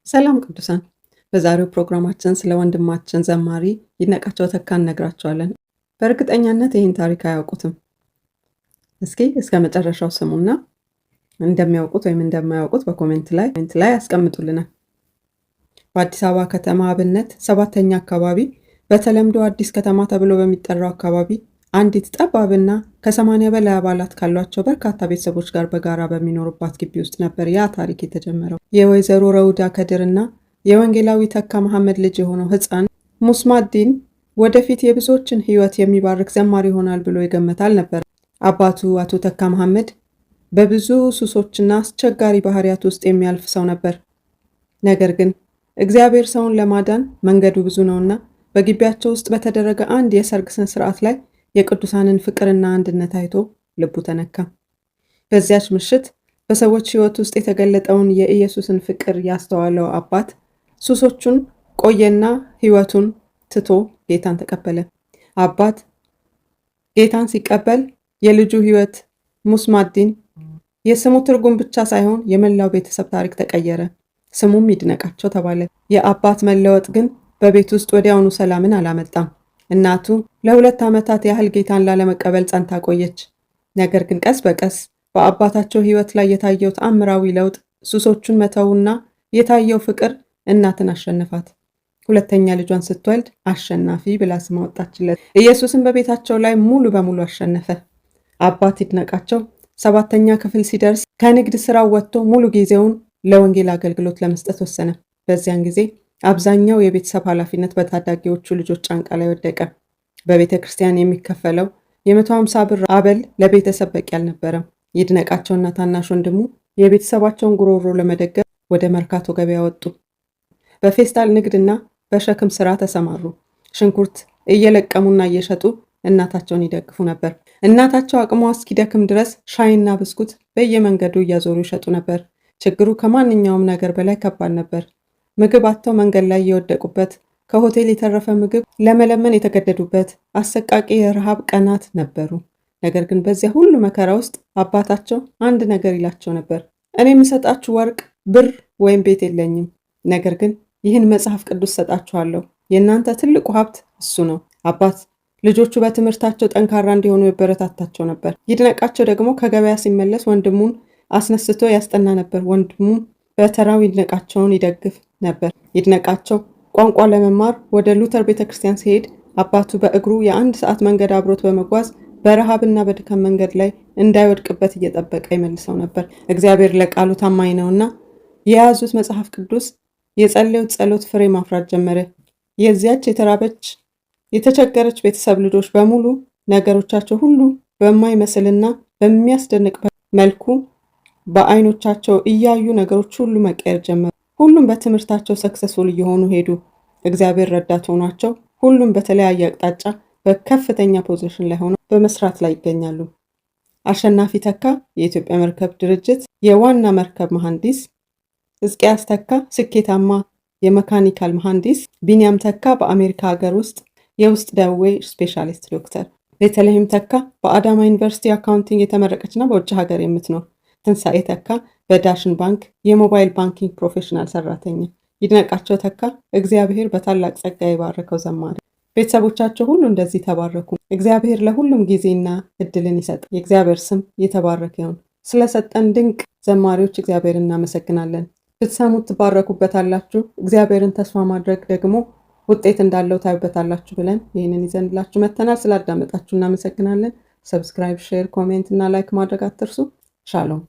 ሰላም ቅዱሳን፣ በዛሬው ፕሮግራማችን ስለ ወንድማችን ዘማሪ ይድነቃቸው ተካ እነግራቸዋለን። በእርግጠኛነት ይህን ታሪክ አያውቁትም። እስኪ እስከ መጨረሻው ስሙና እንደሚያውቁት ወይም እንደማያውቁት በኮሜንት ላይ ያስቀምጡልናል። በአዲስ አበባ ከተማ አብነት 7ኛ አካባቢ በተለምዶ አዲስ ከተማ ተብሎ በሚጠራው አካባቢ አንዲት ጠባብና ከ80 በላይ አባላት ካሏቸው በርካታ ቤተሰቦች ጋር በጋራ በሚኖሩባት ግቢ ውስጥ ነበር ያ ታሪክ የተጀመረው። የወይዘሮ ረውዳ ከድርና የወንጌላዊ ተካ መሐመድ ልጅ የሆነው ሕፃን ሙስማዲን ወደፊት የብዙዎችን ሕይወት የሚባርክ ዘማሪ ይሆናል ብሎ የገመተ አልነበር። አባቱ አቶ ተካ መሐመድ በብዙ ሱሶችና አስቸጋሪ ባህሪያት ውስጥ የሚያልፍ ሰው ነበር። ነገር ግን እግዚአብሔር ሰውን ለማዳን መንገዱ ብዙ ነውና በግቢያቸው ውስጥ በተደረገ አንድ የሰርግ ስነ ስርዓት ላይ የቅዱሳንን ፍቅርና አንድነት አይቶ ልቡ ተነካ። በዚያች ምሽት በሰዎች ሕይወት ውስጥ የተገለጠውን የኢየሱስን ፍቅር ያስተዋለው አባት ሱሶቹን ቆየና ሕይወቱን ትቶ ጌታን ተቀበለ። አባት ጌታን ሲቀበል የልጁ ሕይወት ሙስማዲን የስሙ ትርጉም ብቻ ሳይሆን የመላው ቤተሰብ ታሪክ ተቀየረ። ስሙም ይድነቃቸው ተባለ። የአባት መለወጥ ግን በቤት ውስጥ ወዲያውኑ ሰላምን አላመጣም። እናቱ ለ2 ዓመታት ያህል ጌታን ላለመቀበል ጸንታ ቆየች። ነገር ግን ቀስ በቀስ በአባታቸው ሕይወት ላይ የታየው ተአምራዊ ለውጥ ሱሶቹን መተውና የታየው ፍቅር እናትን አሸነፋት። ሁለተኛ ልጇን ስትወልድ አሸናፊ ብላ ስም አወጣችለት። ኢየሱስን በቤታቸው ላይ ሙሉ በሙሉ አሸነፈ። አባት ይድነቃቸው 7ኛ ክፍል ሲደርስ ከንግድ ስራው ወጥቶ ሙሉ ጊዜውን ለወንጌል አገልግሎት ለመስጠት ወሰነ። በዚያን ጊዜ አብዛኛው የቤተሰብ ኃላፊነት በታዳጊዎቹ ልጆች ጫንቃ ላይ ወደቀ። በቤተ ክርስቲያን የሚከፈለው የ150 ብር አበል ለቤተሰብ በቂ አልነበረም። ይድነቃቸውና ታናሽ ወንድሙ የቤተሰባቸውን ጉሮሮ ለመደገፍ ወደ መርካቶ ገበያ ወጡ። በፌስታል ንግድና በሸክም ስራ ተሰማሩ። ሽንኩርት እየለቀሙና እየሸጡ እናታቸውን ይደግፉ ነበር። እናታቸው አቅሟ እስኪደክም ድረስ ሻይና ብስኩት በየመንገዱ እያዞሩ ይሸጡ ነበር። ችግሩ ከማንኛውም ነገር በላይ ከባድ ነበር። ምግብ አጥተው መንገድ ላይ የወደቁበት፣ ከሆቴል የተረፈ ምግብ ለመለመን የተገደዱበት አሰቃቂ የረሃብ ቀናት ነበሩ። ነገር ግን በዚያ ሁሉ መከራ ውስጥ አባታቸው አንድ ነገር ይላቸው ነበር። እኔ የምሰጣችሁ ወርቅ፣ ብር ወይም ቤት የለኝም፣ ነገር ግን ይህን መጽሐፍ ቅዱስ ሰጣችኋለሁ። የእናንተ ትልቁ ሀብት እሱ ነው። አባት ልጆቹ በትምህርታቸው ጠንካራ እንዲሆኑ ያበረታታቸው ነበር። ይድነቃቸው ደግሞ ከገበያ ሲመለስ ወንድሙን አስነስቶ ያስጠና ነበር። ወንድሙም በተራው ይድነቃቸውን ይደግፍ ነበር። ይድነቃቸው ቋንቋ ለመማር ወደ ሉተር ቤተክርስቲያን ሲሄድ አባቱ በእግሩ የ1 ሰዓት መንገድ አብሮት በመጓዝ በረሃብና በድካም መንገድ ላይ እንዳይወድቅበት እየጠበቀ ይመልሰው ነበር። እግዚአብሔር ለቃሉ ታማኝ ነውና የያዙት መጽሐፍ ቅዱስ የጸለዩት ጸሎት ፍሬ ማፍራት ጀመረ። የዚያች የተራበች የተቸገረች ቤተሰብ ልጆች በሙሉ ነገሮቻቸው ሁሉ በማይመስልና በሚያስደንቅ መልኩ በአይኖቻቸው እያዩ ነገሮች ሁሉ መቀየር ጀመሩ። ሁሉም በትምህርታቸው ሰክሰስፉል እየሆኑ ሄዱ። እግዚአብሔር ረዳት ሆኗቸው ሁሉም በተለያየ አቅጣጫ በከፍተኛ ፖዚሽን ላይ ሆነው በመስራት ላይ ይገኛሉ። አሸናፊ ተካ የኢትዮጵያ መርከብ ድርጅት የዋና መርከብ መሐንዲስ፣ ሕዝቅያስ ተካ ስኬታማ የመካኒካል መሐንዲስ፣ ቢንያም ተካ በአሜሪካ ሀገር ውስጥ የውስጥ ደዌ ስፔሻሊስት ዶክተር፣ ቤተልሔም ተካ በአዳማ ዩኒቨርሲቲ አካውንቲንግ የተመረቀችና በውጭ ሀገር የምትኖር፣ ትንሣኤ ተካ በዳሽን ባንክ የሞባይል ባንኪንግ ፕሮፌሽናል ሰራተኛ፣ ይድነቃቸው ተካ እግዚአብሔር በታላቅ ጸጋ የባረከው ዘማሪ። ቤተሰቦቻቸው ሁሉ እንደዚህ ተባረኩ። እግዚአብሔር ለሁሉም ጊዜና እድልን ይሰጥ። የእግዚአብሔር ስም የተባረከ ይሁን። ስለሰጠን ድንቅ ዘማሪዎች እግዚአብሔር እናመሰግናለን። ብትሰሙት ትባረኩበታላችሁ። እግዚአብሔርን ተስፋ ማድረግ ደግሞ ውጤት እንዳለው ታዩበታላችሁ ብለን ይህንን ይዘንላችሁ መተናል። ስላዳመጣችሁ እናመሰግናለን። ሰብስክራይብ፣ ሼር፣ ኮሜንት እና ላይክ ማድረግ አትርሱ። ሻሎም